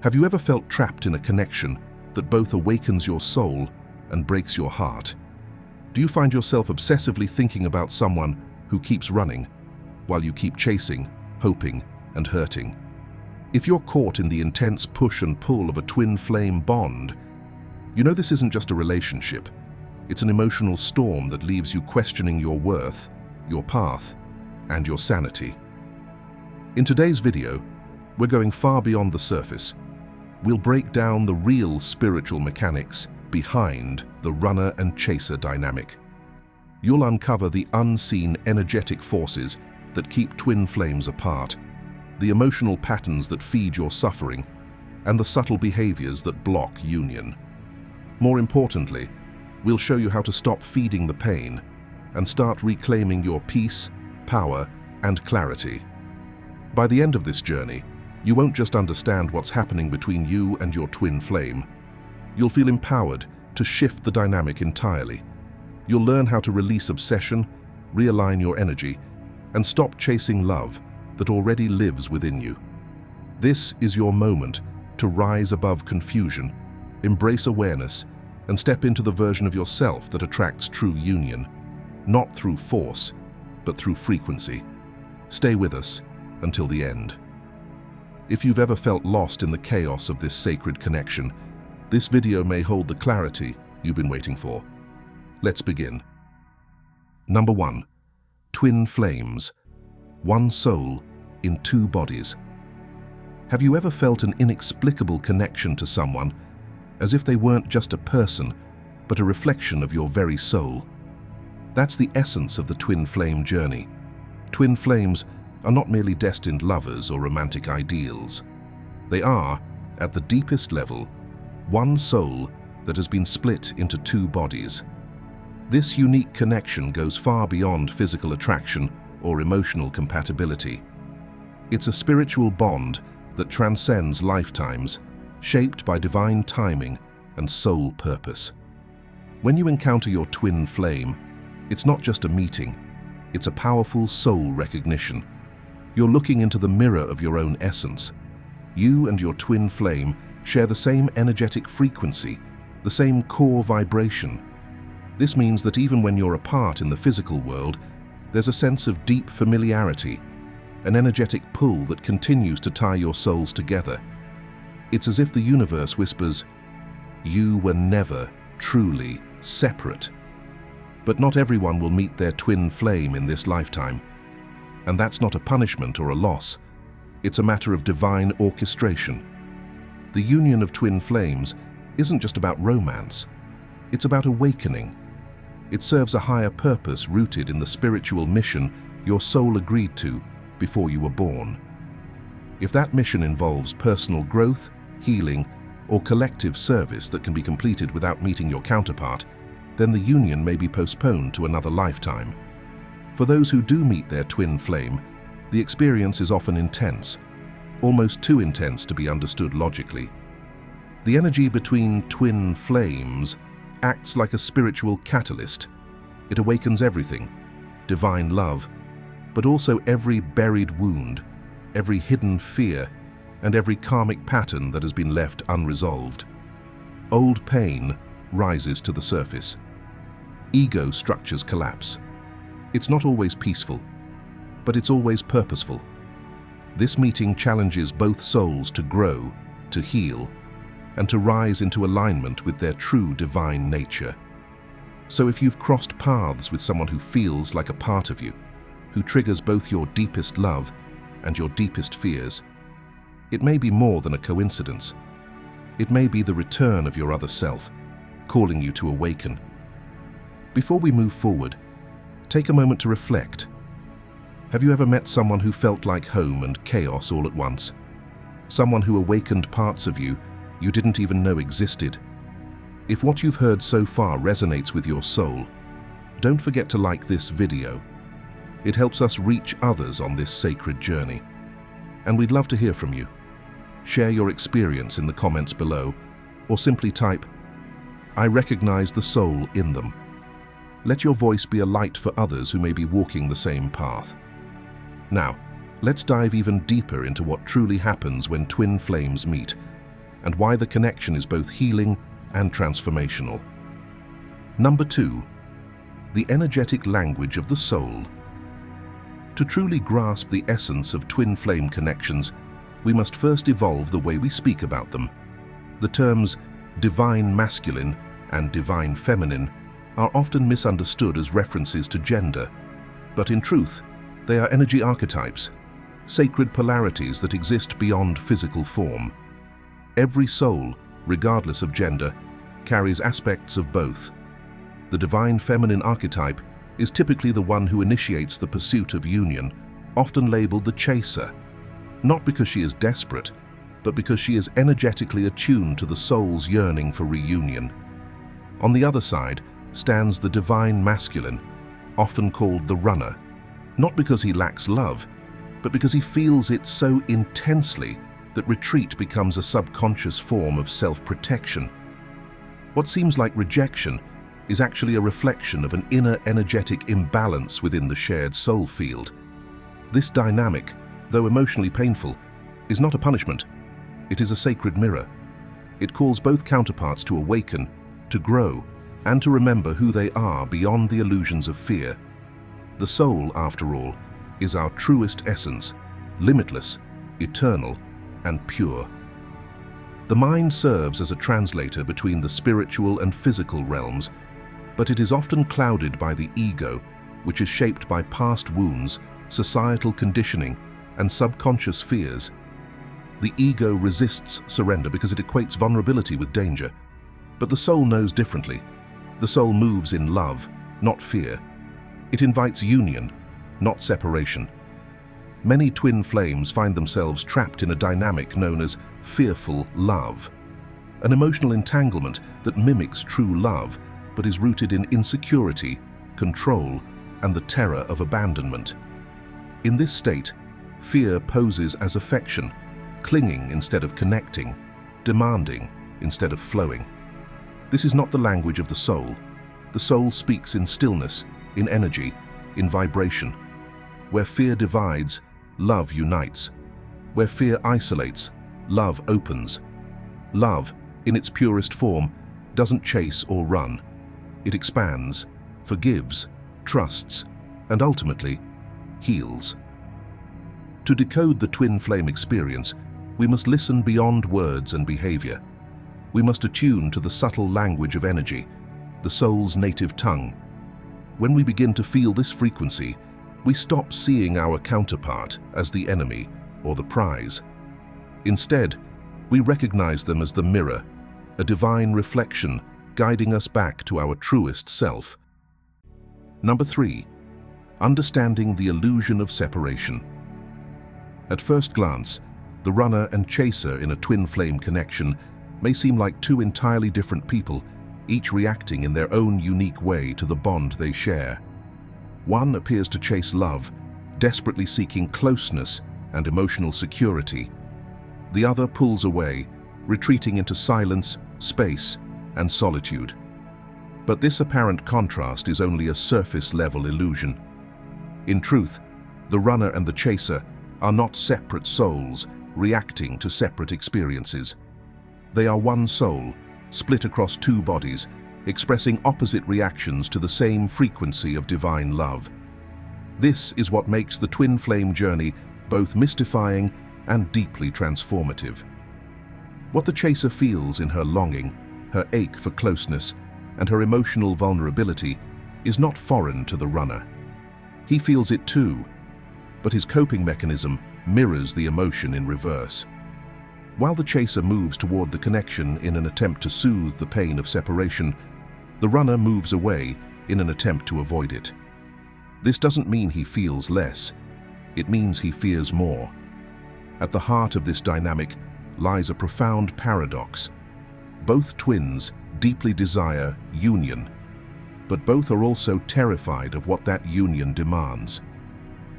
Have you ever felt trapped in a connection that both awakens your soul and breaks your heart? Do you find yourself obsessively thinking about someone who keeps running while you keep chasing, hoping, and hurting? If you're caught in the intense push and pull of a twin flame bond, you know this isn't just a relationship. It's an emotional storm that leaves you questioning your worth, your path, and your sanity. In today's video, we're going far beyond the surface. We'll break down the real spiritual mechanics behind the runner and chaser dynamic. You'll uncover the unseen energetic forces that keep twin flames apart, the emotional patterns that feed your suffering, and the subtle behaviors that block union. More importantly, we'll show you how to stop feeding the pain and start reclaiming your peace, power, and clarity. By the end of this journey, you won't just understand what's happening between you and your twin flame. You'll feel empowered to shift the dynamic entirely. You'll learn how to release obsession, realign your energy, and stop chasing love that already lives within you. This is your moment to rise above confusion, embrace awareness, and step into the version of yourself that attracts true union, not through force, but through frequency. Stay with us until the end. If you've ever felt lost in the chaos of this sacred connection, this video may hold the clarity you've been waiting for. Let's begin. Number 1. Twin flames. One soul in two bodies. Have you ever felt an inexplicable connection to someone, as if they weren't just a person, but a reflection of your very soul? That's the essence of the twin flame journey. Twin flames are not merely destined lovers or romantic ideals. They are, at the deepest level, one soul that has been split into two bodies. This unique connection goes far beyond physical attraction or emotional compatibility. It's a spiritual bond that transcends lifetimes, shaped by divine timing and soul purpose. When you encounter your twin flame, it's not just a meeting, it's a powerful soul recognition. You're looking into the mirror of your own essence. You and your twin flame share the same energetic frequency, the same core vibration. This means that even when you're apart in the physical world, there's a sense of deep familiarity, an energetic pull that continues to tie your souls together. It's as if the universe whispers, "You were never truly separate." But not everyone will meet their twin flame in this lifetime. And that's not a punishment or a loss. It's a matter of divine orchestration. The union of twin flames isn't just about romance. It's about awakening. It serves a higher purpose rooted in the spiritual mission your soul agreed to before you were born. If that mission involves personal growth, healing, or collective service that can be completed without meeting your counterpart, then the union may be postponed to another lifetime. For those who do meet their twin flame, the experience is often intense, almost too intense to be understood logically. The energy between twin flames acts like a spiritual catalyst. It awakens everything, divine love, but also every buried wound, every hidden fear, and every karmic pattern that has been left unresolved. Old pain rises to the surface. Ego structures collapse. It's not always peaceful, but it's always purposeful. This meeting challenges both souls to grow, to heal, and to rise into alignment with their true divine nature. So if you've crossed paths with someone who feels like a part of you, who triggers both your deepest love and your deepest fears, it may be more than a coincidence. It may be the return of your other self, calling you to awaken. Before we move forward, take a moment to reflect. Have you ever met someone who felt like home and chaos all at once? Someone who awakened parts of you you didn't even know existed? If what you've heard so far resonates with your soul, don't forget to like this video. It helps us reach others on this sacred journey. And we'd love to hear from you. Share your experience in the comments below, or simply type, "I recognize the soul in them." Let your voice be a light for others who may be walking the same path. Now, let's dive even deeper into what truly happens when twin flames meet, and why the connection is both healing and transformational. Number 2. The energetic language of the soul. To truly grasp the essence of twin flame connections, we must first evolve the way we speak about them. The terms divine masculine and divine feminine are often misunderstood as references to gender, but in truth, they are energy archetypes, sacred polarities that exist beyond physical form. Every soul, regardless of gender, carries aspects of both. The divine feminine archetype is typically the one who initiates the pursuit of union, often labeled the chaser, not because she is desperate, but because she is energetically attuned to the soul's yearning for reunion. On the other side stands the divine masculine, often called the runner, not because he lacks love, but because he feels it so intensely that retreat becomes a subconscious form of self-protection. What seems like rejection is actually a reflection of an inner energetic imbalance within the shared soul field. This dynamic, though emotionally painful, is not a punishment. It is a sacred mirror. It calls both counterparts to awaken, to grow, and to remember who they are beyond the illusions of fear. The soul, after all, is our truest essence, limitless, eternal, and pure. The mind serves as a translator between the spiritual and physical realms, but it is often clouded by the ego, which is shaped by past wounds, societal conditioning, and subconscious fears. The ego resists surrender because it equates vulnerability with danger. But the soul knows differently. The soul moves in love, not fear. It invites union, not separation. Many twin flames find themselves trapped in a dynamic known as fearful love, an emotional entanglement that mimics true love, but is rooted in insecurity, control, and the terror of abandonment. In this state, fear poses as affection, clinging instead of connecting, demanding instead of flowing. This is not the language of the soul. The soul speaks in stillness, in energy, in vibration. Where fear divides, love unites. Where fear isolates, love opens. Love, in its purest form, doesn't chase or run. It expands, forgives, trusts, and ultimately, heals. To decode the twin flame experience, we must listen beyond words and behavior. We must attune to the subtle language of energy, the soul's native tongue. When we begin to feel this frequency, we stop seeing our counterpart as the enemy or the prize. Instead, we recognize them as the mirror, a divine reflection guiding us back to our truest self. Number 3. Understanding the illusion of separation. At first glance, the runner and chaser in a twin flame connection may seem like two entirely different people, each reacting in their own unique way to the bond they share. One appears to chase love, desperately seeking closeness and emotional security. The other pulls away, retreating into silence, space, and solitude. But this apparent contrast is only a surface-level illusion. In truth, the runner and the chaser are not separate souls reacting to separate experiences. They are one soul, split across two bodies, expressing opposite reactions to the same frequency of divine love. This is what makes the twin flame journey both mystifying and deeply transformative. What the chaser feels in her longing, her ache for closeness, and her emotional vulnerability is not foreign to the runner. He feels it too, but his coping mechanism mirrors the emotion in reverse. While the chaser moves toward the connection in an attempt to soothe the pain of separation, the runner moves away in an attempt to avoid it. This doesn't mean he feels less. It means he fears more. At the heart of this dynamic lies a profound paradox. Both twins deeply desire union, but both are also terrified of what that union demands.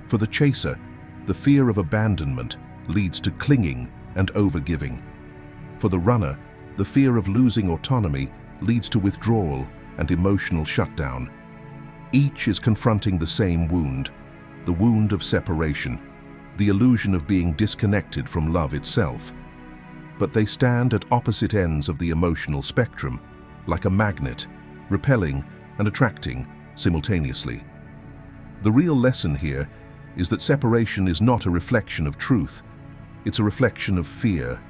For the chaser, the fear of abandonment leads to clinging and overgiving. For the runner, the fear of losing autonomy leads to withdrawal and emotional shutdown. Each is confronting the same wound, the wound of separation, the illusion of being disconnected from love itself. but they stand at opposite ends of the emotional spectrum, like a magnet, repelling and attracting simultaneously. The real lesson here is that separation is not a reflection of truth, it's a reflection of fear.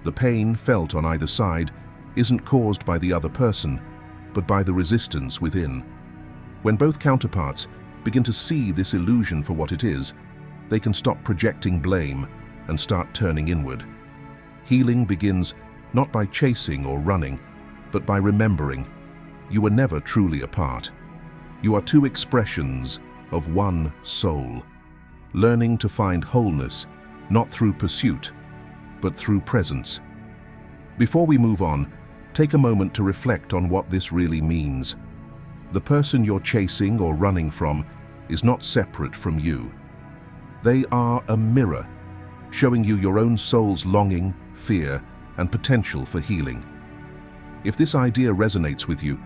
The pain felt on either side isn't caused by the other person, but by the resistance within. When both counterparts begin to see this illusion for what it is, they can stop projecting blame and start turning inward. Healing begins not by chasing or running, but by remembering you were never truly apart. You are two expressions of one soul, learning to find wholeness not through pursuit, but through presence. Before we move on, take a moment to reflect on what this really means. The person you're chasing or running from is not separate from you. They are a mirror, showing you your own soul's longing, fear, and potential for healing. If this idea resonates with you,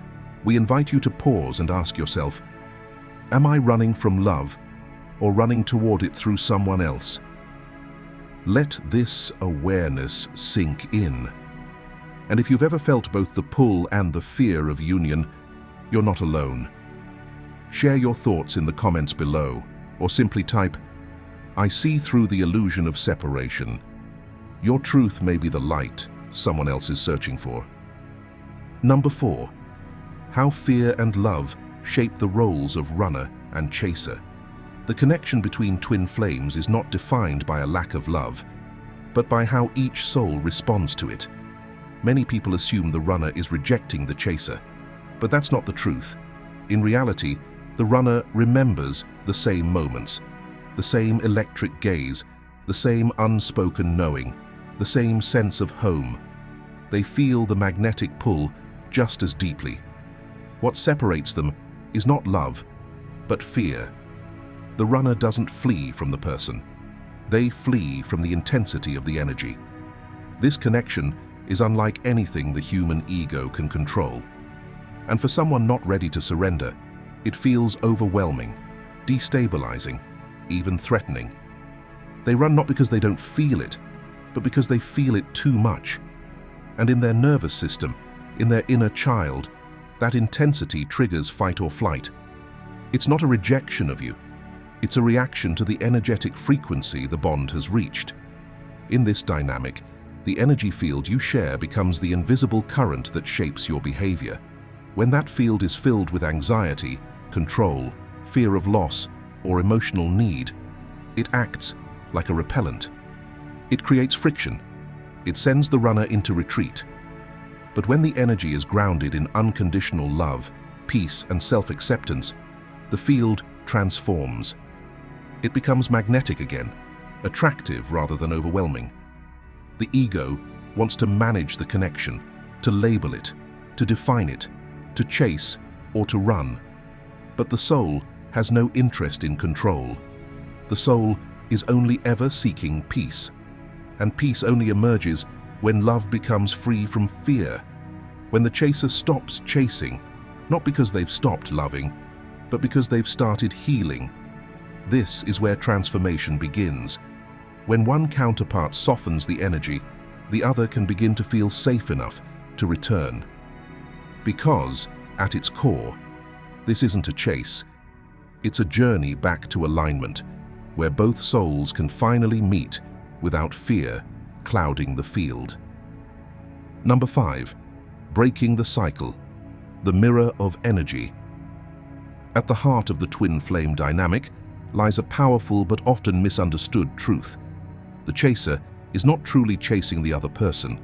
we invite you to pause and ask yourself, am I running from love or running toward it through someone else? Let this awareness sink in. And if you've ever felt both the pull and the fear of union, you're not alone. Share your thoughts in the comments below, or simply type, I see through the illusion of separation. Your truth may be the light someone else is searching for. Number 4. How fear and love shape the roles of runner and chaser. The connection between twin flames is not defined by a lack of love, but by how each soul responds to it. Many people assume the runner is rejecting the chaser, but that's not the truth. In reality, the runner remembers the same moments, the same electric gaze, the same unspoken knowing, the same sense of home. They feel the magnetic pull just as deeply. What separates them is not love, but fear. The runner doesn't flee from the person. They flee from the intensity of the energy. This connection is unlike anything the human ego can control. And for someone not ready to surrender, it feels overwhelming, destabilizing, even threatening. They run not because they don't feel it, but because they feel it too much. And in their nervous system, in their inner child, that intensity triggers fight or flight. It's not a rejection of you. It's a reaction to the energetic frequency the bond has reached. In this dynamic, the energy field you share becomes the invisible current that shapes your behavior. When that field is filled with anxiety, control, fear of loss, or emotional need, it acts like a repellent. It creates friction. It sends the runner into retreat. But when the energy is grounded in unconditional love, peace, and self-acceptance, the field transforms. It becomes magnetic again, attractive rather than overwhelming. The ego wants to manage the connection, to label it, to define it, to chase or to run. But the soul has no interest in control. The soul is only ever seeking peace. And peace only emerges when love becomes free from fear. When the chaser stops chasing, not because they've stopped loving, but because they've started healing. This is where transformation begins. When one counterpart softens the energy, the other can begin to feel safe enough to return. Because, at its core, this isn't a chase. It's a journey back to alignment, where both souls can finally meet without fear clouding the field. Number 5. Breaking the cycle. The mirror of energy. At the heart of the twin flame dynamic lies a powerful but often misunderstood truth. The chaser is not truly chasing the other person.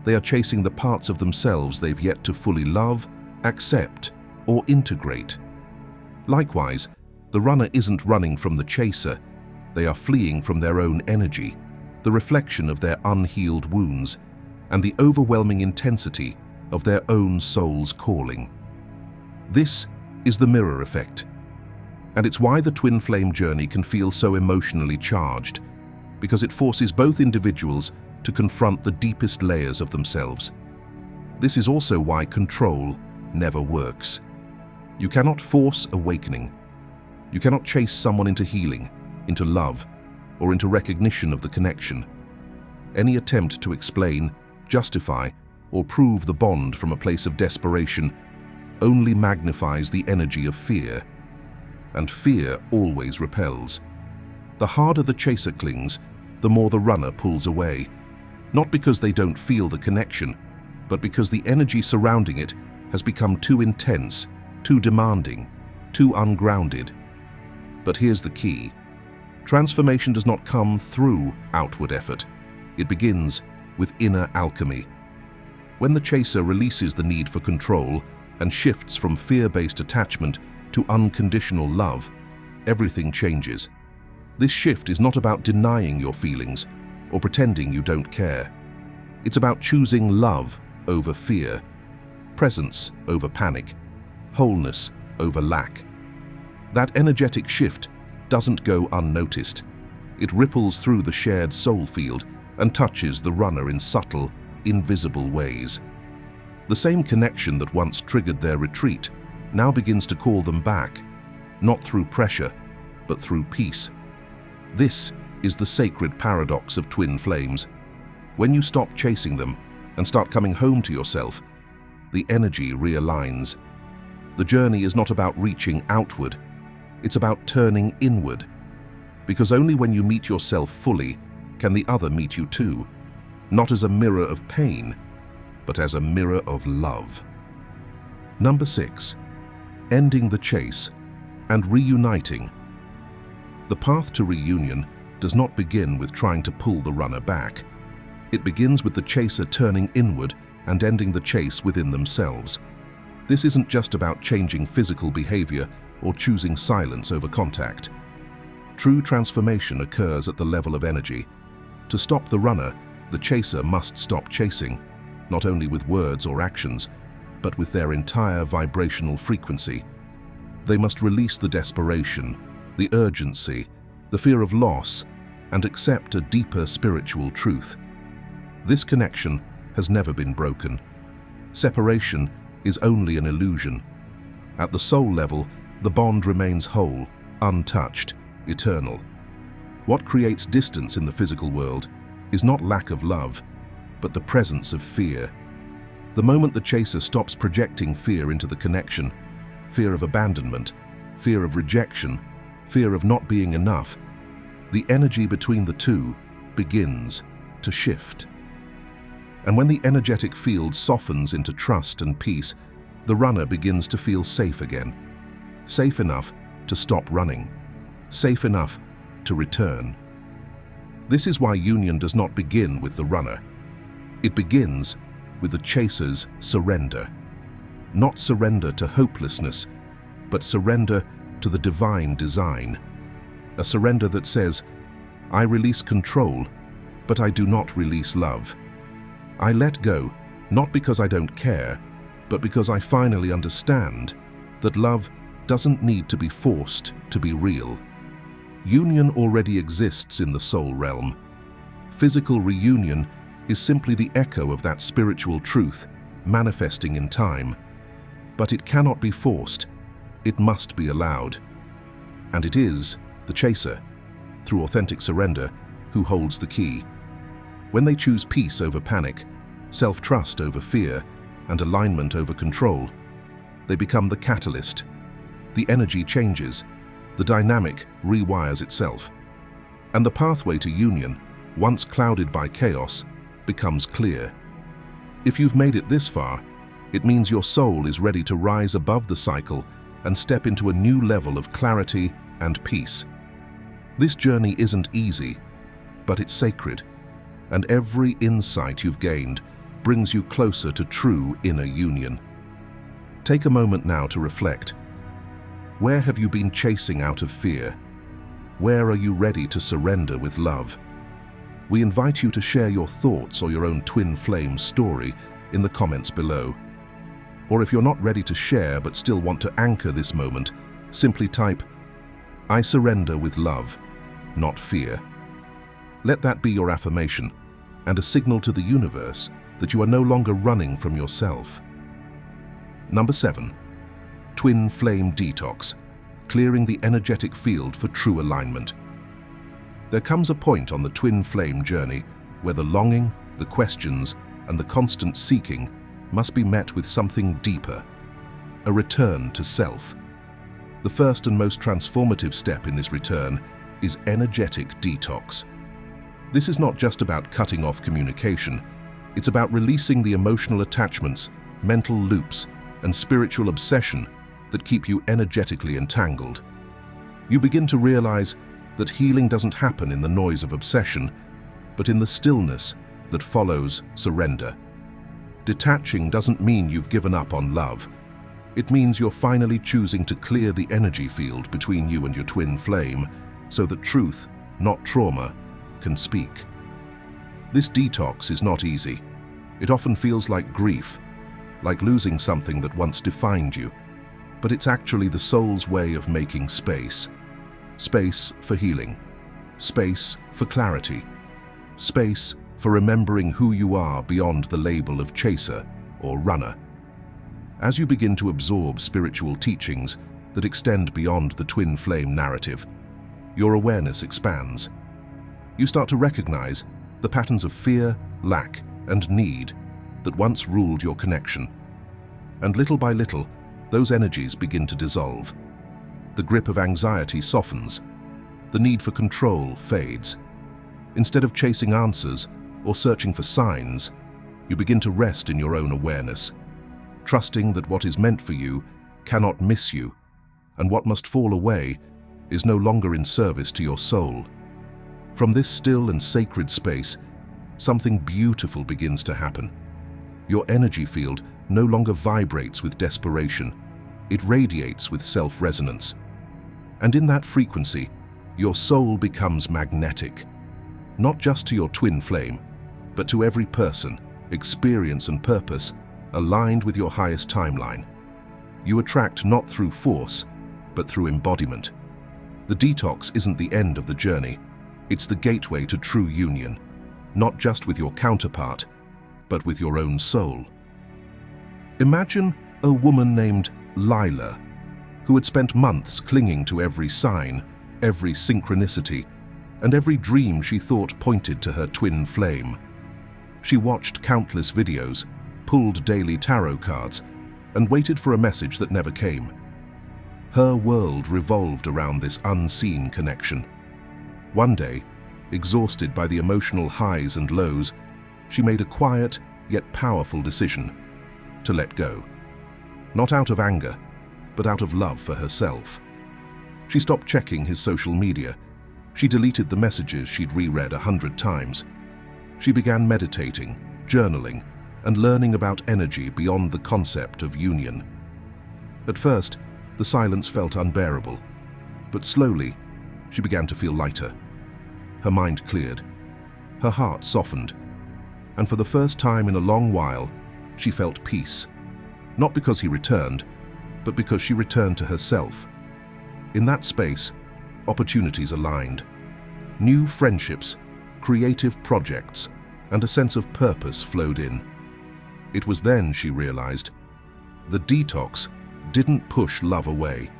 They are chasing the parts of themselves they've yet to fully love, accept, or integrate. Likewise, the runner isn't running from the chaser. They are fleeing from their own energy, the reflection of their unhealed wounds, and the overwhelming intensity of their own soul's calling. This is the mirror effect. And it's why the twin flame journey can feel so emotionally charged, because it forces both individuals to confront the deepest layers of themselves. This is also why control never works. You cannot force awakening. You cannot chase someone into healing, into love, or into recognition of the connection. Any attempt to explain, justify, or prove the bond from a place of desperation only magnifies the energy of fear. And fear always repels. The harder the chaser clings, the more the runner pulls away. Not because they don't feel the connection, but because the energy surrounding it has become too intense, too demanding, too ungrounded. But here's the key. Transformation does not come through outward effort. It begins with inner alchemy. When the chaser releases the need for control and shifts from fear-based attachment to unconditional love, everything changes. This shift is not about denying your feelings or pretending you don't care. It's about choosing love over fear, presence over panic, wholeness over lack. That energetic shift doesn't go unnoticed. It ripples through the shared soul field and touches the runner in subtle, invisible ways. The same connection that once triggered their retreat now begins to call them back, not through pressure, but through peace. This is the sacred paradox of twin flames. When you stop chasing them and start coming home to yourself, the energy realigns. The journey is not about reaching outward, it's about turning inward. Because only when you meet yourself fully can the other meet you too, not as a mirror of pain, but as a mirror of love. Number 6. Ending the chase and reuniting. The path to reunion does not begin with trying to pull the runner back. It begins with the chaser turning inward and ending the chase within themselves. This isn't just about changing physical behavior or choosing silence over contact. True transformation occurs at the level of energy. To stop the runner, the chaser must stop chasing, not only with words or actions, but with their entire vibrational frequency. They must release the desperation, the urgency, the fear of loss, and accept a deeper spiritual truth. This connection has never been broken. Separation is only an illusion. At the soul level, the bond remains whole, untouched, eternal. What creates distance in the physical world is not lack of love, but the presence of fear. The moment the chaser stops projecting fear into the connection, fear of abandonment, fear of rejection, fear of not being enough, the energy between the two begins to shift. And when the energetic field softens into trust and peace, the runner begins to feel safe again. Safe enough to stop running. Safe enough to return. This is why union does not begin with the runner. It begins with the chaser's surrender. Not surrender to hopelessness, but surrender to the divine design. A surrender that says, I release control, but I do not release love. I let go, not because I don't care, but because I finally understand that love doesn't need to be forced to be real. Union already exists in the soul realm. Physical reunion is simply the echo of that spiritual truth manifesting in time. But it cannot be forced. It must be allowed. And it is the chaser, through authentic surrender, who holds the key. When they choose peace over panic, self-trust over fear, and alignment over control, they become the catalyst. The energy changes, the dynamic rewires itself, and the pathway to union, once clouded by chaos, becomes clear. If you've made it this far, it means your soul is ready to rise above the cycle and step into a new level of clarity and peace. This journey isn't easy, but it's sacred, and every insight you've gained brings you closer to true inner union. Take a moment now to reflect. Where have you been chasing out of fear? Where are you ready to surrender with love? We invite you to share your thoughts or your own twin flame story in the comments below. Or if you're not ready to share but still want to anchor this moment, simply type, I surrender with love, not fear. Let that be your affirmation and a signal to the universe that you are no longer running from yourself. Number 7. Twin flame detox, clearing the energetic field for true alignment. There comes a point on the twin flame journey where the longing, the questions, and the constant seeking must be met with something deeper, a return to self. The first and most transformative step in this return is energetic detox. This is not just about cutting off communication, it's about releasing the emotional attachments, mental loops, and spiritual obsession that keep you energetically entangled. You begin to realize that healing doesn't happen in the noise of obsession, but in the stillness that follows surrender. Detaching doesn't mean you've given up on love. It means you're finally choosing to clear the energy field between you and your twin flame so that truth, not trauma, can speak. This detox is not easy. It often feels like grief, like losing something that once defined you, but it's actually the soul's way of making space. Space for healing, space for clarity, space for remembering who you are beyond the label of chaser or runner. As you begin to absorb spiritual teachings that extend beyond the twin flame narrative, your awareness expands. You start to recognize the patterns of fear, lack, and need that once ruled your connection. And little by little, those energies begin to dissolve. The grip of anxiety softens. The need for control fades. Instead of chasing answers or searching for signs, you begin to rest in your own awareness, trusting that what is meant for you cannot miss you, and what must fall away is no longer in service to your soul. From this still and sacred space, something beautiful begins to happen. Your energy field no longer vibrates with desperation. It radiates with self-resonance. And in that frequency, your soul becomes magnetic, not just to your twin flame, but to every person, experience, and purpose aligned with your highest timeline. You attract not through force, but through embodiment. The detox isn't the end of the journey. It's the gateway to true union, not just with your counterpart, but with your own soul. Imagine a woman named Lila, who had spent months clinging to every sign, every synchronicity, and every dream she thought pointed to her twin flame. She watched countless videos, pulled daily tarot cards, and waited for a message that never came. Her world revolved around this unseen connection. One day, exhausted by the emotional highs and lows, she made a quiet yet powerful decision to let go. Not out of anger, but out of love for herself. She stopped checking his social media. She deleted the messages she'd reread 100 times. She began meditating, journaling, and learning about energy beyond the concept of union. At first, the silence felt unbearable, but slowly, she began to feel lighter. Her mind cleared. Her heart softened. And for the first time in a long while, she felt peace. Not because he returned, but because she returned to herself. In that space, opportunities aligned. New friendships, creative projects, and a sense of purpose flowed in. It was then she realized the detox didn't push love away.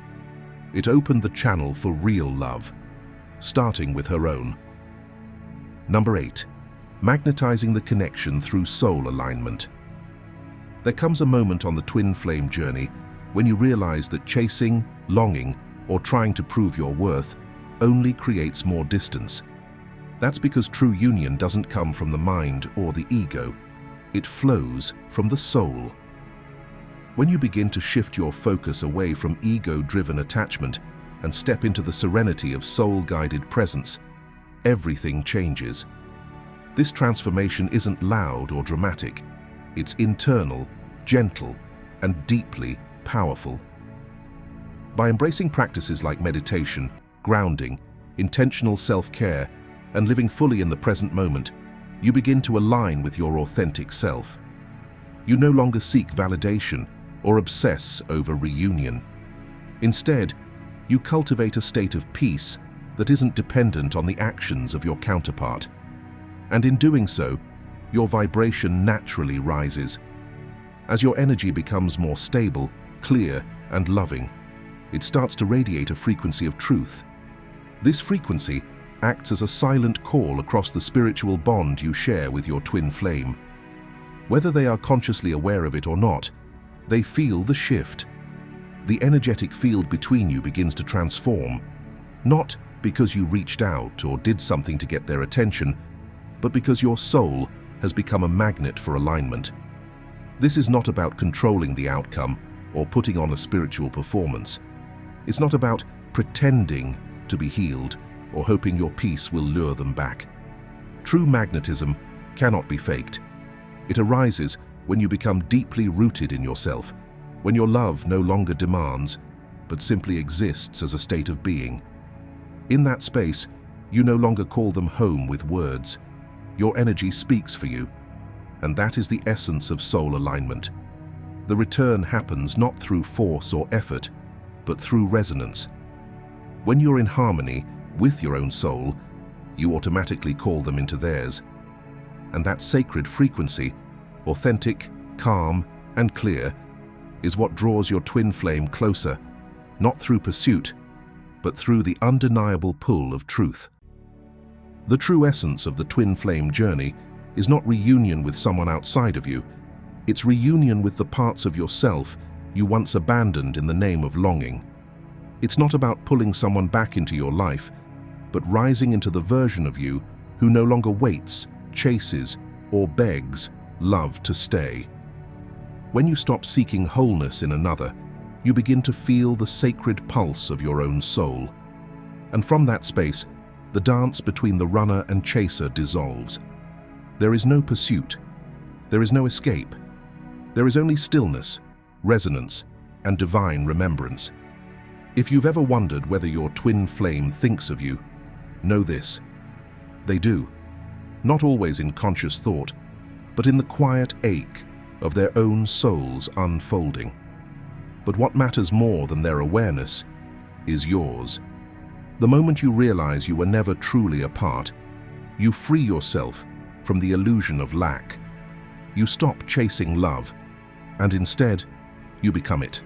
It opened the channel for real love, starting with her own. Number 8. Magnetizing the connection through soul alignment. There comes a moment on the twin flame journey when you realize that chasing, longing, or trying to prove your worth only creates more distance. That's because true union doesn't come from the mind or the ego. It flows from the soul. When you begin to shift your focus away from ego-driven attachment and step into the serenity of soul-guided presence, everything changes. This transformation isn't loud or dramatic. It's internal, gentle, and deeply powerful. By embracing practices like meditation, grounding, intentional self-care, and living fully in the present moment, you begin to align with your authentic self. You no longer seek validation or obsess over reunion. Instead, you cultivate a state of peace that isn't dependent on the actions of your counterpart. And in doing so, your vibration naturally rises. As your energy becomes more stable, clear, and loving, it starts to radiate a frequency of truth. This frequency acts as a silent call across the spiritual bond you share with your twin flame. Whether they are consciously aware of it or not, they feel the shift. The energetic field between you begins to transform, not because you reached out or did something to get their attention, but because your soul has become a magnet for alignment. This is not about controlling the outcome or putting on a spiritual performance. It's not about pretending to be healed or hoping your peace will lure them back. True magnetism cannot be faked. It arises when you become deeply rooted in yourself, when your love no longer demands, but simply exists as a state of being. In that space, you no longer call them home with words. Your energy speaks for you, and that is the essence of soul alignment. The return happens not through force or effort, but through resonance. When you're in harmony with your own soul, you automatically call them into theirs. And that sacred frequency, authentic, calm, and clear, is what draws your twin flame closer, not through pursuit, but through the undeniable pull of truth. The true essence of the twin flame journey is not reunion with someone outside of you. It's reunion with the parts of yourself you once abandoned in the name of longing. It's not about pulling someone back into your life, but rising into the version of you who no longer waits, chases, or begs love to stay. When you stop seeking wholeness in another, you begin to feel the sacred pulse of your own soul. And from that space, the dance between the runner and chaser dissolves. There is no pursuit. There is no escape. There is only stillness, resonance, and divine remembrance. If you've ever wondered whether your twin flame thinks of you, know this: they do. Not always in conscious thought, but in the quiet ache of their own souls unfolding. But what matters more than their awareness is yours. The moment you realize you were never truly apart, you free yourself from the illusion of lack. You stop chasing love, and instead, you become it.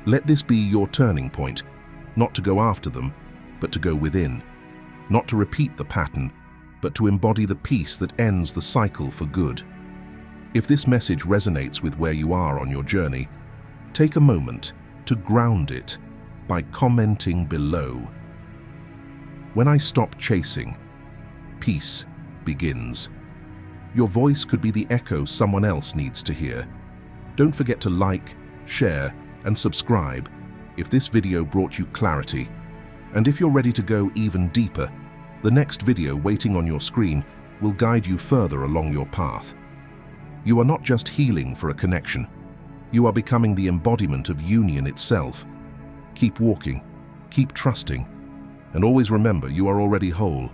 Let this be your turning point, not to go after them, but to go within. Not to repeat the pattern, but to embody the peace that ends the cycle for good. If this message resonates with where you are on your journey, take a moment to ground it by commenting below. When I stop chasing, peace begins. Your voice could be the echo someone else needs to hear. Don't forget to like, share, and subscribe if this video brought you clarity. And if you're ready to go even deeper, the next video waiting on your screen will guide you further along your path. You are not just healing for a connection. You are becoming the embodiment of union itself. Keep walking, keep trusting, and always remember you are already whole,